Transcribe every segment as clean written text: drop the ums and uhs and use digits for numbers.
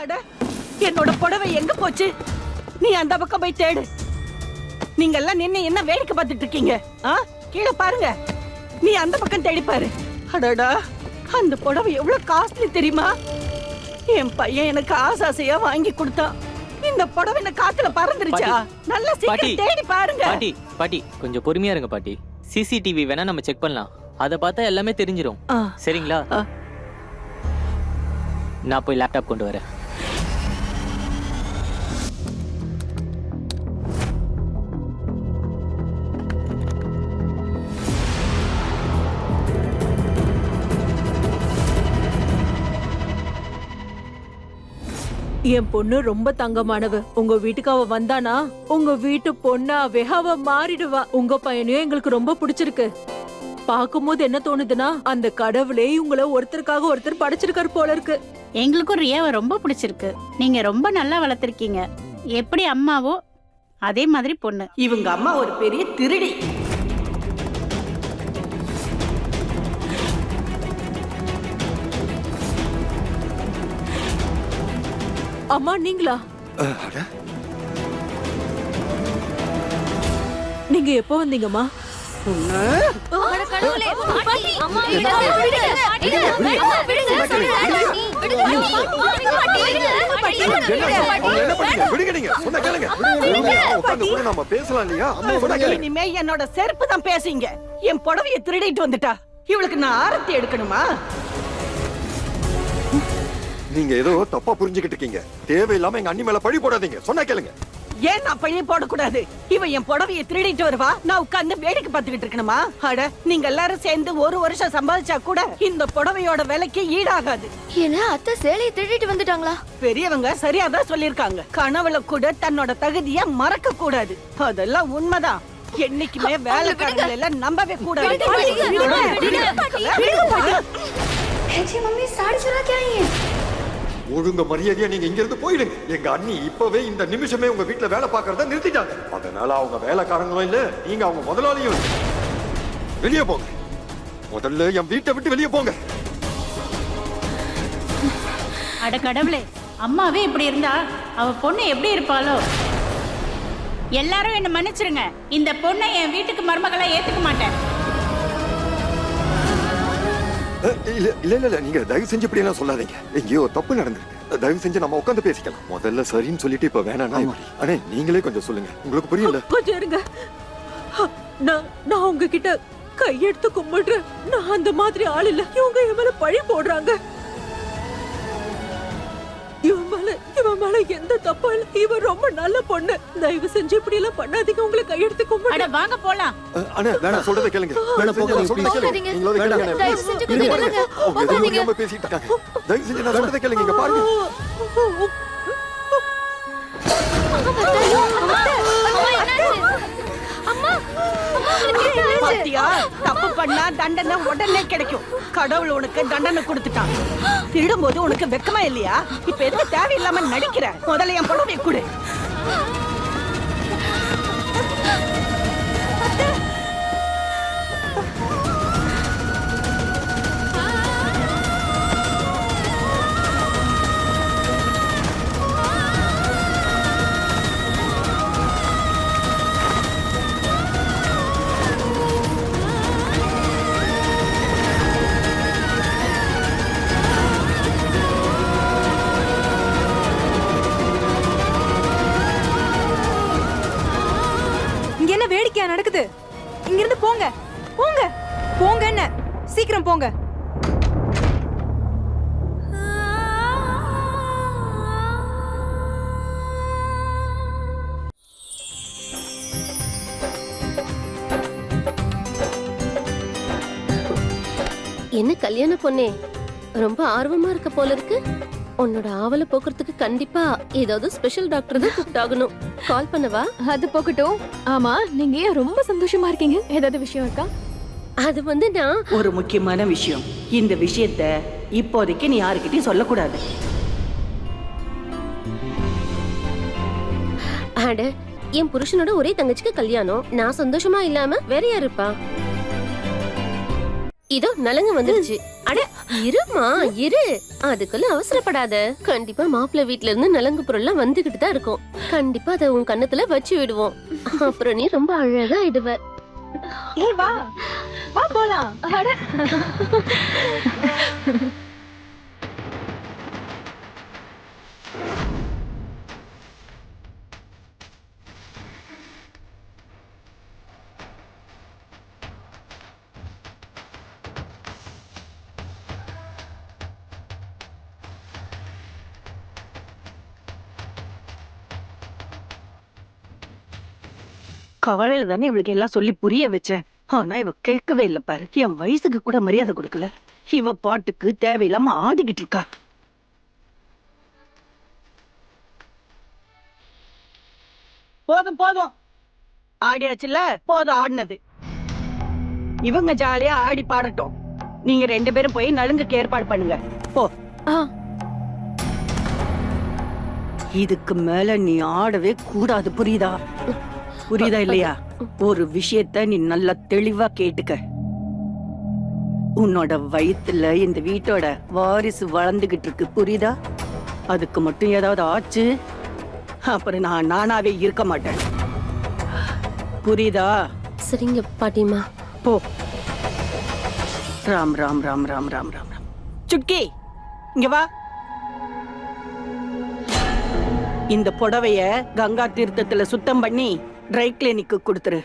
அட, என்னோட புடவை எங்க போச்சு? நீ அந்த பக்கம் போய் தேடு. நீங்க எல்லாம் நின்னு என்ன வேடிக்கை பார்த்துட்டு இருக்கீங்க? கீழே பாருங்க. நீ அந்த பக்கம் தேடி பாரு. அடடா, அந்த புடவை எவ்வளவு காஸ்ட்லி தெரியுமா? என் பையன் எனக்கு ஆசாசையா வாங்கி கொடுத்தான். இந்த புடவை என்ன காத்துல பறந்துருச்சா? நல்ல சீக்கிரம் தேடி பாருங்க. பாட்டி பாட்டி கொஞ்சம் பொறுமையா இருங்க பாட்டி. சிசிடிவி வேணா நம்ம செக் பண்ணலாம். அத பார்த்தா எல்லாமே தெரிஞ்சிரும். சரிங்களா? நான் போய் லேப்டாப் கொண்டு வரேன். என் பொண்ணு ரொம்ப தங்கமானவ. உங்க வீட்டுக்கு அவ வந்தானா உங்க வீட்டு பொண்ணாவே அவ மாறிடுவா. உங்க பையனையும் எங்களுக்கு ரொம்ப பிடிச்சிருக்கு. பாக்கும்போது என்ன தோணுதுன்னா அந்த கடவுளே உங்களை ஒருத்தருக்காக ஒருத்தர் படைச்சிருக்காரு போல இருக்கு. எங்களுக்கும் ரியாவை ரொம்ப பிடிச்சிருக்கு. நீங்க ரொம்ப நல்லா வளர்த்திருக்கீங்க. எப்படி அம்மாவோ அதே மாதிரி பொண்ணு. இவங்க அம்மா ஒரு பெரிய திருடி. அம்மா நீங்களா? நீங்க எப்போ வந்தீங்கம்மா? இனிமே என்னோட செருப்பு தான் பேசுங்க. என் புடவைய திருடிட்டு வந்துட்டா இவளுக்கு நான் ஆரத்தி எடுக்கணுமா? நீங்க ஏதோ தப்பா புரிஞ்சுக்கிட்டு இருக்கீங்க. தேவையில்லாம எங்க அண்ணி மேல பழி போடாதீங்க. சொன்னா கேளுங்க. ஏன் நான் பழி போடக்கூடாது? இவன் என் புடவையை திருடிட்டு வருவா, நான் உட்கார்ந்து வேடிக்கை பார்த்துக்கிட்டு இருக்கணுமா? அட, நீங்க எல்லாரும் சேர்ந்து ஒரு வருஷம் சம்பாதிச்சா கூட இந்த புடவையோட விலைக்கு ஈடாகாது. ஏன்னா அத்தை சேலையை திருடிட்டு வந்துட்டாங்களா? பெரியவங்க சரியாதான் சொல்லிருக்காங்க. கனவுல கூட தன்னோட தகுதிய மறக்க கூடாது. அதெல்லாம் உண்மைதான். என்னைக்குமே வேலைக்காரங்களை எல்லாம் நம்பவே கூடாது. ஒழுங்க மரியாதையா நீங்க இங்க இருந்து போயிடுங்க. எங்க அண்ணி இப்பவே இந்த நிமிஷமே உங்க வீட்டுல வேலை பாக்குறத நிறுத்திட்டாங்க. அதனால அவங்க வேலைக்காரங்களும் இல்ல, நீங்க அவங்க முதலாளியும் இல்ல. வெளியே போங்க. முதல்ல என் வீட்டை விட்டு வெளியே போங்க. அட கடவுளே, அம்மாவே இப்படி இருந்தா அவ பொண்ணு எப்படி இருப்பாளோ? எல்லாரும் என்ன மன்னிச்சிருங்க. இந்த பொண்ணை என் வீட்டுக்கு மருமகளா ஏத்துக்க மாட்டேன். இல்ல நீங்க தயவு செஞ்சு இப்படி எல்லாம் சொல்லாதீங்க. எங்கேயோ தப்பு நடந்திருக்கு. தயவு செஞ்சு நம்ம உட்காந்து பேசிக்கலாம். முதல்ல சரின்னு சொல்லிட்டு இப்ப வேணாம். அண்ணே நீங்களே கொஞ்சம் சொல்லுங்க. உங்களுக்கு புரியல? கொஞ்சம் இருங்க. நான் உங்ககிட்ட கையெடுத்து கும்பிடுறேன். நான் அந்த மாதிரி ஆள் இல்ல. இவங்க என் மேல பழி போடுறாங்க. இவன் மேல எந்த தப்பு இல்ல. இவன் ரொம்ப நல்ல பொண்ணு. தயவு செஞ்சு இப்படி எல்லாம் பண்ணாதீங்க. உங்களை கையெடுத்து கும்பிடு. அட வாங்க போலாம். அண்ணே வேணாம், சொல்றத கேளுங்க. வேணாம் போங்க, சொல்றத கேளுங்க. நீங்களே கேளுங்க. தயவு செஞ்சு கொஞ்சம் கேளுங்க. உட்காருங்க. பேசிட்டு இருக்காங்க. தயவு செஞ்சு நான் சொல்றத கேளுங்க. இங்க பாருங்க. பாத்தியா, தப்பு பண்ணா தண்டனை உடனே கிடைக்கும். கடவுள் உனக்கு தண்டனை கொடுத்துட்டான். திருடும்போது உனக்கு வெக்கமா இல்லையா? இப்ப எதுக்கு தேவையில்லாம நடிக்கிற? முதல்ல என் புடவை கொடு. வேடிக்கையா நடக்குது? இங்கிருந்து போங்க போங்க போங்க. என்ன சீக்கிரம் போங்க. என்ன கல்யாண பொண்ணே, ரொம்ப ஆர்வமா இருக்க போல இருக்கு. உன்னோட ஆவலை போக்குறதுக்கு கண்டிப்பா ஏதாவது ஸ்பெஷல் டாக்டர் தான் கூப்பிட்டாகணும். கால் பண்ணவா? அது போகட்டும். ஆமா, நீங்க ஏன் ரொம்ப சந்தோஷமா இருக்கீங்க? ஏதாவது விஷயம் இருக்கா? அது வந்து நான் ஒரு முக்கியமான விஷயம். இந்த விஷயத்த இப்போதைக்கு நீ யாருக்கிட்டையும் சொல்லக்கூடாது. அட, என் புருஷனோட ஒரே தங்கச்சிக்கு கல்யாணம். நான் சந்தோஷமா இல்லாம வேற யாரு இருப்பா? இதோ நலங்கு வந்துருச்சு. அட இருமா இரு, அதுக்குள்ள அவசரப்படாத. கண்டிப்பா மாப்பிள்ளை வீட்ல இருந்து நலங்கு பொருள்லாம் வந்துகிட்டு தான் இருக்கும். கண்டிப்பா அதை உன் கண்ணத்துல வச்சு விடுவோம். அப்புறம் நீ ரொம்ப அழகா ஆயிடுவ. ஏய் வா வா போலாம். கவலையில தானே இவளுக்கு எல்லாம் சொல்லி புரிய வச்சேன். ஆனா இவ கேட்கவே இல்ல பாரு. என் வயசுக்கு கூட மரியாதை கொடுக்கல. இவ பாட்டுக்கு தேவையில்லாம ஆடிக்கிட்டு இருக்கா. போதும் போதும் ஆடியாச்சுல, போதும் ஆடினது. இவங்க ஜாலியா ஆடி பாடட்டும். நீங்க 2 பேரும் போய் நலுங்குக்கு ஏற்பாடு பண்ணுங்க. போ. இதுக்கு மேல நீ ஆடவே கூடாது, புரியுதா? புரியுதா இல்லையா? ஒரு விஷயத்த நீ நல்லா தெளிவா கேட்டுக்க. உன்னோட வயித்துல இந்த வீட்டோட வாரிசு வளர்ந்துகிட்டு இருக்கு, புரியுதா? அதுக்கு மட்டும் ஏதாவது ஆச்சு, அப்புறம் நான் நானாவே இருக்க மாட்டேன். புரியுதா? சரிங்க பாட்டிமா. போ. ராம் ராம் ராம் ராம் ராம் ராம் ராம். சுட்கி இங்க வா. இந்த புடவைய கங்கா தீர்த்தத்துல சுத்தம் பண்ணி ட்ரை கிளினிக்கு கொடுத்துரு.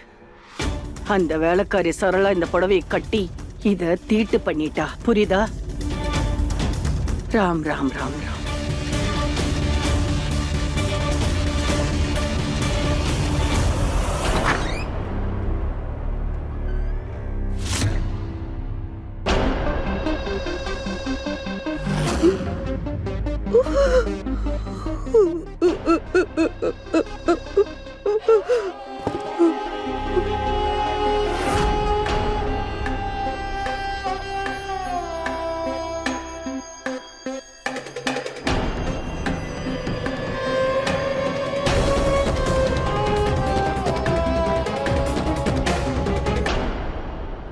அந்த வேலைக்காரி சரளா இந்த புடவையை கட்டி இத தீட்டு பண்ணிட்டா, புரியுதா? ராம் ராம் ராம் ராம்.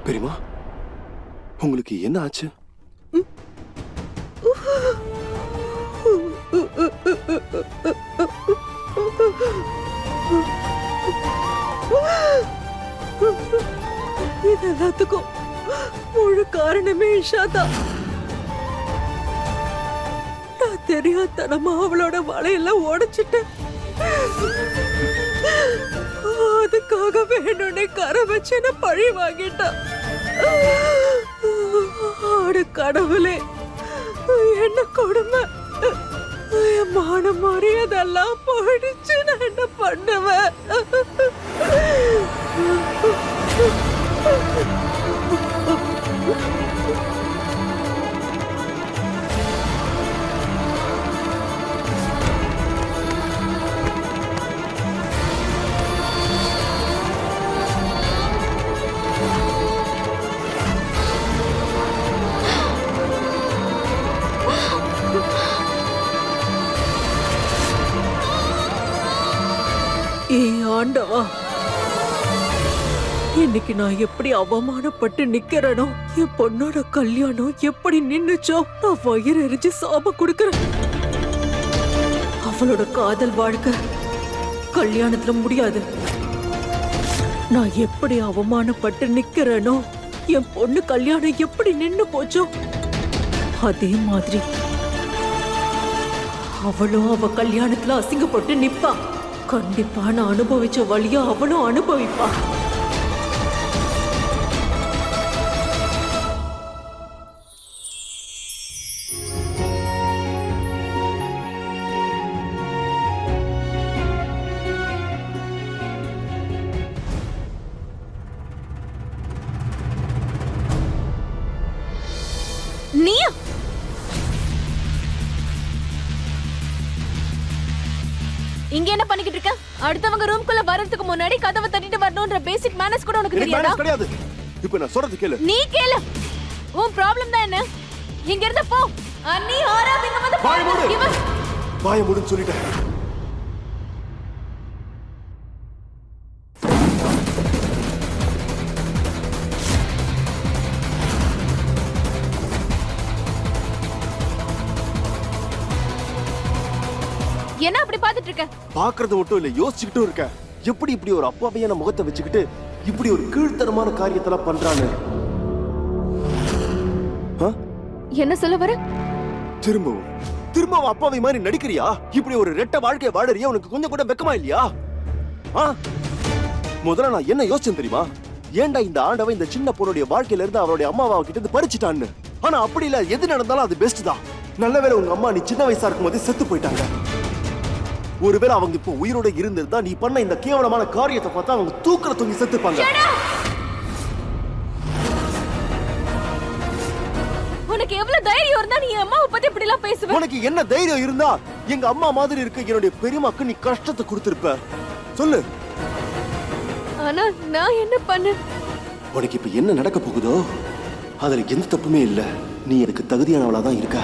பெரியமா, உங்களுக்கு என்ன ஆச்சு? இது எல்லாத்துக்கும் முழு காரணமே இஷா தான். நான் தெரியாதனமா அவளோட வலையெல்லாம் உடைச்சிட்டேன். அதுக்காக வேணும்னே கரை வச்சு என்ன பழி வாங்கிட்டான். ஆடு கடவுளே, என்ன கொடுமை! என் மான மரியாதெல்லாம் போயிடுச்சு. நான் என்ன பண்ணுவேன்? ஏய் ஆண்டவா, இன்னைக்கு நான் எப்படி அவமானப்பட்டு நிக்கிறேனோ, என் பொண்ணோட கல்யாணம் எப்படி நின்னுச்சோ, நான் வயிறு எரிஞ்சு சாப கொடுக்கறேன். அவளோட காதல் வாழ்க்கை கல்யாணத்துல முடியாது. நான் எப்படி அவமானப்பட்டு நிக்கிறேனோ, என் பொண்ணு கல்யாணம் எப்படி நின்னு போச்சோ, அதே மாதிரி அவளும் அவ கல்யாணத்துல அசிங்கப்பட்டு நிப்பா. கண்டிப்பா நான் அனுபவிச்ச வழியா அவளும் அனுபவிப்பா. நீயா? இங்க என்ன பண்ணிக்கிட்டு இருக்க? அடுத்தவங்க ரூம்குள்ள வரதுக்கு முன்னாடி கதவை தட்டிட்டு வரணும்ன்ற பேசிக் மேனர்ஸ் கூட உனக்கு தெரியாதா? கிடையாது. இப்போ நான் சொல்றது கேளு. நீ கேளு. உன் ப்ராப்ளம் தான் என்ன? இங்க இருந்து போ. அண்ணி ஆரா இங்க வந்து வாய் மூடு. வாய் மூடுன்னு சொல்லிட்டேன். என்ன அப்படி பாத்துட்டு இருக்க? பாக்குறது மட்டும் இல்ல, யோசிச்சுக்கிட்டும் இருக்க. எப்படி இப்படி ஒரு அப்பாவையான முகத்தை வச்சுக்கிட்டு இப்படி ஒரு கீழ்த்தரமான காரியத்தெல்லாம் பண்றான்னு. ஆ? என்ன சொல்ல வர? திரும்பவும் அப்பாவை மாதிரி நடிக்கிறியா? இப்படி ஒரு ரெட்ட வாழ்க்கைய வாழறியா? உனக்கு கொஞ்சம் கூட வெக்கமா இல்லையா? ஆ? முதல்ல நான் என்ன யோசிச்சேன் தெரியுமா? ஏன்டா இந்த ஆண்டவன் இந்த சின்ன பொண்ணுடைய வாழ்க்கையில இருந்து அவருடைய அம்மாவை கிட்ட இருந்து பறிச்சுட்டான்னு. ஆனா அப்படி இல்ல, எது நடந்தாலும் அது பெஸ்ட் தான். நல்ல வேளை உங்க அம்மா நீ சின்ன வயசா இருக்கும் போதே செத்து போயிட்டாங்க. ஒருவேளை அவங்க இப்போ உயிரோட இருந்திருந்தா நீ பண்ண இந்த கேவலமான காரியத்தை பார்த்தா அவங்க தூக்கல தூங்கி செத்துப்பாங்க. உனக்கு எவ்வளவு தைரியம் இருந்தா நீ என் அம்மாவை பத்தி இப்படி எல்லாம் பேசுவ? உனக்கு என்ன தைரியம் இருந்தா எங்க அம்மா மாதிரி இருக்க என்னுடைய பெரியம்மாக்கு நீ கஷ்டத்தை கொடுத்திருப்ப? சொல்லு. ஆனா நான் என்ன பண்ண? உனக்கு இப்ப என்ன நடக்க போகுதோ அதுல எந்த தப்புமே இல்ல. நீ எனக்கு தகுதியானவளா தான் இருக்க.